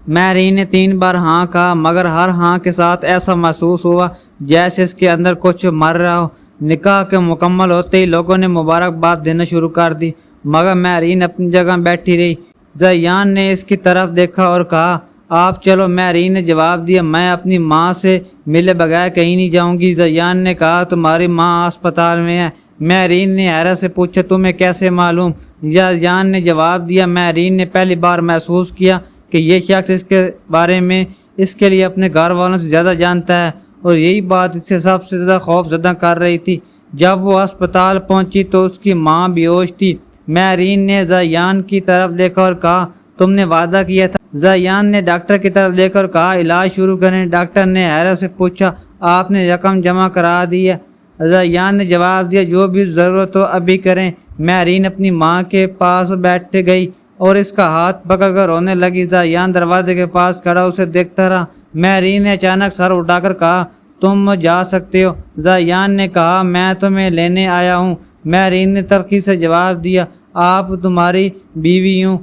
Marine نے 3 بار ہاں کہا، مگر ہر ہاں کے ساتھ ایسا محسوس ہوا جیسے اس کے اندر کچھ مر رہا ہو۔ نکاح کے مکمل ہوتے ہی لوگوں نے مبارکباد دینا شروع کر دی، مگر میرین اپنی جگہ بیٹھی رہی۔ زیان نے اس کی طرف دیکھا اور کہا، آپ چلو۔ میرین نے جواب دیا، میں اپنی ماں سے ملے بغیر کہیں نہیں جاؤں گی۔ زیان نے کہا، تمہاری ماں ہسپتال میں ہے۔ میرین نے حیرت سے پوچھا، تمہیں کیسے معلوم؟ زیان نے جواب دیا، میرین نے پہلی بار محسوس کیا کہ یہ شخص اس کے بارے میں اس کے لیے اپنے گھر والوں سے زیادہ جانتا ہے، اور یہی بات اسے سب سے زیادہ خوف زدہ کر رہی تھی۔ جب وہ ہسپتال پہنچی تو اس کی ماں بے ہوش تھی۔ میرین نے زیان کی طرف دیکھا اور کہا، تم نے وعدہ کیا تھا۔ زیان نے ڈاکٹر کی طرف دیکھ کر کہا، علاج شروع کریں۔ ڈاکٹر نے حیرت سے پوچھا، آپ نے رقم جمع کرا دی ہے؟ زیان نے جواب دیا، جو بھی ضرورت ہو ابھی کریں۔ میرین اپنی ماں کے پاس بیٹھ گئی اور اس کا ہاتھ پکڑ کر رونے لگی۔ زیان دروازے کے پاس کھڑا اسے دیکھتا رہا۔ میرین نے اچانک سر اٹھا کر کہا، تم جا سکتے ہو۔ زیان نے کہا، میں تمہیں لینے آیا ہوں۔ میرین نے تلخی سے جواب دیا، آپ تمہاری بیوی ہوں،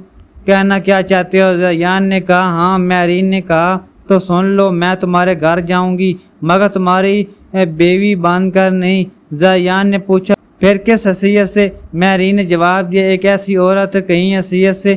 کہنا کیا چاہتے ہو؟ زیان نے کہا، ہاں۔ میرین نے کہا، تو سن لو، میں تمہارے گھر جاؤں گی، مگر تمہاری بیوی بن کر نہیں۔ زیان نے پوچھا، پھر کس حیثیت سے؟ میرین نے جواب دیا، ایک ایسی عورت کہیں حیثیت سے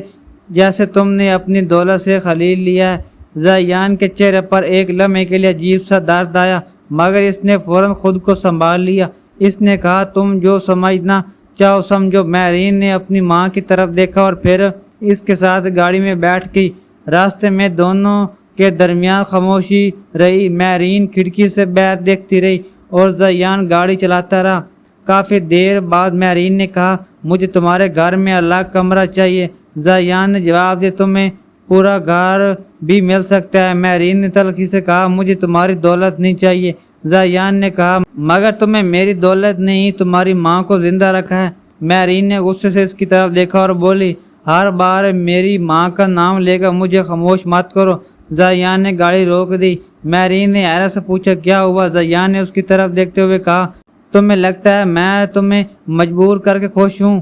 جیسے تم نے اپنی دولت سے خلیر لیا ہے۔ زیان کے چہرے پر ایک لمحے کے لیے عجیب سا درد آیا، مگر اس نے فوراً خود کو سنبھال لیا۔ اس نے کہا، تم جو سمجھنا چاہو سمجھو۔ میرین نے اپنی ماں کی طرف دیکھا اور پھر اس کے ساتھ گاڑی میں بیٹھ گئی۔ راستے میں دونوں کے درمیان خاموشی رہی۔ میرین کھڑکی سے باہر دیکھتی رہی اور زیان گاڑی چلاتا رہا۔ کافی دیر بعد میرین نے کہا، مجھے تمہارے گھر میں الگ کمرہ چاہیے۔ زیان نے جواب دیا، تمہیں پورا گھر بھی مل سکتا ہے۔ میرین نے تلخی سے کہا، مجھے تمہاری دولت نہیں چاہیے۔ زیان نے کہا، مگر تمہیں میری دولت نے ہی تمہاری ماں کو زندہ رکھا ہے۔ میرین نے غصے سے اس کی طرف دیکھا اور بولی، ہر بار میری ماں کا نام لے کر مجھے خاموش مت کرو۔ زیان نے گاڑی روک دی۔ میرین نے حیرت سے پوچھا، کیا ہوا؟ زیان نے اس کی طرف دیکھتے ہوئے کہا، تمہیں لگتا ہے میں تمہیں مجبور کر کے خوش ہوں؟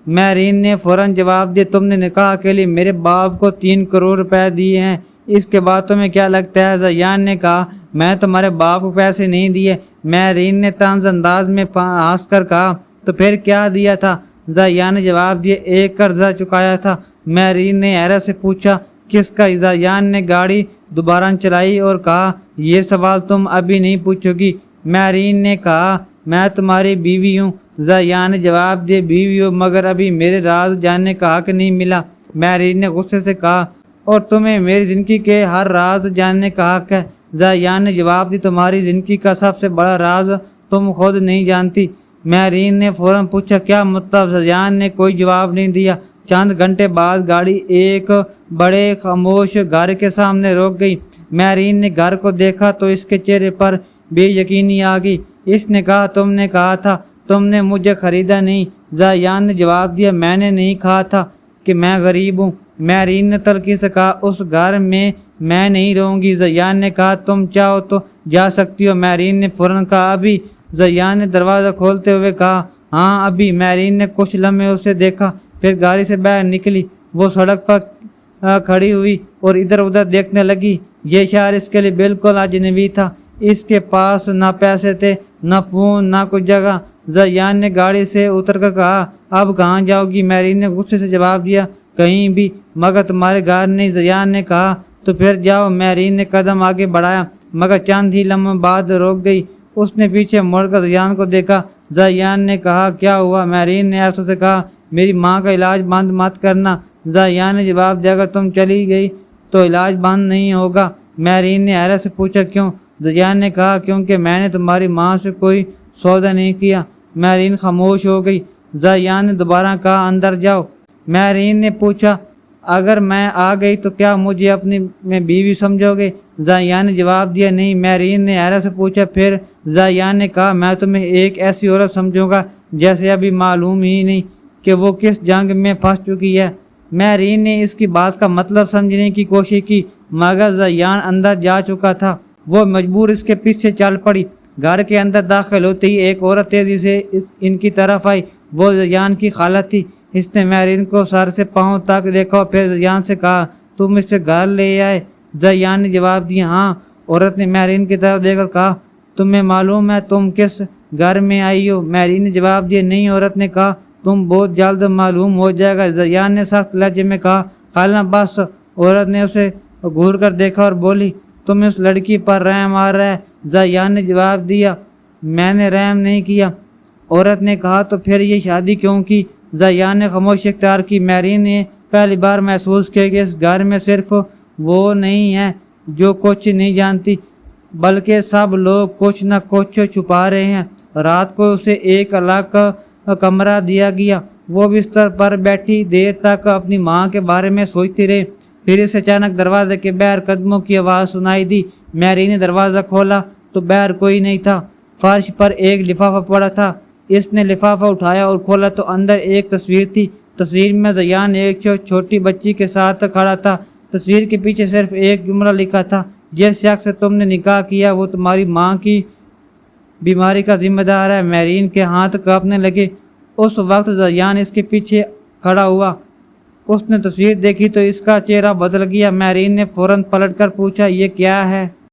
میرین نے فوراً جواب دیا، تم نے نکاح کے لیے میرے باپ کو 3 کروڑ روپے دیے ہیں، اس کے بعد تمہیں کیا لگتا ہے؟ زیان نے کہا، میں تمہارے باپ کو پیسے نہیں دیے۔ میرین نے طنز انداز میں ہنس کر کہا، تو پھر کیا دیا تھا؟ زیان نے جواب دیا، ایک قرضہ چکایا تھا۔ میرین نے حیرت سے پوچھا، کس کا؟ زیان نے گاڑی دوبارہ چلائی اور کہا، یہ سوال تم ابھی نہیں پوچھو گی۔ میرین نے کہا، میں تمہاری بیوی ہوں۔ زیان نے جواب دیا، بیوی ہو، مگر ابھی میرے راز جاننے کا حق نہیں ملا۔ میرین نے غصے سے کہا، اور تمہیں میری زندگی کے ہر راز جاننے کا حق ہے۔ زیان نے جواب دیا، تمہاری زندگی کا سب سے بڑا راز تم خود نہیں جانتی۔ میرین نے فوراً پوچھا، کیا مطلب؟ زیان نے کوئی جواب نہیں دیا۔ چند گھنٹے بعد گاڑی ایک بڑے خاموش گھر کے سامنے روک گئی۔ میرین نے گھر کو دیکھا تو اس کے چہرے پر بے یقینی آ گئی۔ اس نے کہا، تم نے کہا تھا تم نے مجھے خریدا نہیں۔ زیان نے جواب دیا، میں نے نہیں کہا تھا کہ میں غریب ہوں۔ میرین نے تلخی سے کہا، اس گھر میں میں نہیں رہوں گی۔ زیان نے کہا، تم چاہو تو جا سکتی ہو۔ میرین نے فوراً کہا، ابھی؟ زیان نے دروازہ کھولتے ہوئے کہا، ہاں ابھی۔ میرین نے کچھ لمحے اسے دیکھا، پھر گاڑی سے باہر نکلی۔ وہ سڑک پر کھڑی ہوئی اور ادھر ادھر دیکھنے لگی۔ یہ شہر اس کے لیے بالکل اجنبی تھا۔ اس کے پاس نہ پیسے تھے، نہ فون، نہ کوئی جگہ۔ زیان نے گاڑی سے اتر کر کہا، اب کہاں جاؤ گی؟ میرین نے غصے سے جواب دیا، کہیں بھی، مگر تمہارے گھر نہیں۔ زیان نے کہا، تو پھر جاؤ۔ میرین نے قدم آگے بڑھایا، مگر چند ہی لمحے بعد روک گئی۔ اس نے پیچھے مڑ کر زیان کو دیکھا۔ زیان نے کہا، کیا ہوا؟ میرین نے افسوس سے کہا، میری ماں کا علاج بند مت کرنا۔ زیان نے جواب دیا، اگر تم چلی گئی تو علاج بند نہیں ہوگا۔ میرین نے حیرت سے پوچھا، کیوں؟ زیان نے کہا، کیونکہ میں نے تمہاری ماں سے کوئی سودا نہیں کیا۔ میرین خاموش ہو گئی۔ زیان نے دوبارہ کہا، اندر جاؤ۔ میرین نے پوچھا، اگر میں آ گئی تو کیا مجھے اپنی بیوی سمجھو گے؟ زیان نے جواب دیا، نہیں۔ میرین نے حیرت سے پوچھا، پھر؟ زیان نے کہا، میں تمہیں ایک ایسی عورت سمجھوں گا جیسے ابھی معلوم ہی نہیں کہ وہ کس جنگ میں پھنس چکی ہے۔ میرین نے اس کی بات کا مطلب سمجھنے کی کوشش کی، مگر زیان اندر جا چکا تھا۔ وہ مجبور اس کے پیچھے چل پڑی۔ گھر کے اندر داخل ہوتے ہی ایک عورت تیزی سے ان کی طرف آئی۔ وہ زیان کی خالہ تھی۔ اس نے میرین کو سر سے پاؤں تک دیکھا اور پھر زیان سے کہا، تم اسے گھر لے آئے؟ زیان نے جواب دیا ہاں۔ عورت نے مہرین کی طرف دیکھ کر کہا تمہیں معلوم ہے تم کس گھر میں آئی ہو؟ مہرین نے جواب دیا نہیں۔ عورت نے کہا تم بہت جلد معلوم ہو جائے گا۔ زیان نے سخت لہجے میں کہا خالہ بس۔ عورت نے اسے گھور کر دیکھا اور بولی تمہیں اس لڑکی پر رحم آ رہا ہے؟ زیان نے جواب دیا میں نے رحم نہیں کیا۔ عورت نے کہا تو پھر یہ شادی کیوں کی؟ زیان نے خاموشی اختیار کی۔ مہرین نے پہلی بار محسوس کیا کہ اس گھر میں صرف وہ نہیں ہے جو کچھ نہیں جانتی، بلکہ سب لوگ کچھ نہ کچھ چھپا رہے ہیں۔ رات کو اسے ایک الگ کمرہ دیا گیا۔ وہ بستر پر بیٹھی دیر تک اپنی ماں کے بارے میں سوچتی رہی۔ پھر اسے اچانک دروازے کے باہر قدموں کی آواز سنائی دی۔ مہرین نے دروازہ کھولا تو باہر کوئی نہیں تھا۔ فرش پر ایک لفافہ پڑا تھا۔ اس نے لفافہ اٹھایا اور کھولا تو اندر ایک تصویر تھی۔ تصویر میں زیان ایک چھوٹی بچی کے ساتھ کھڑا تھا۔ تصویر کے پیچھے صرف ایک جملہ لکھا تھا جس شخص سے تم نے نکاح کیا وہ تمہاری ماں کی بیماری کا ذمہ دار ہے۔ مہرین کے ہاتھ کانپنے لگے۔ اس وقت زیان اس کے پیچھے کھڑا ہوا۔ اس نے تصویر دیکھی تو اس کا چہرہ بدل گیا۔ مہرین نے فوراً پلٹ کر پوچھا یہ کیا ہے؟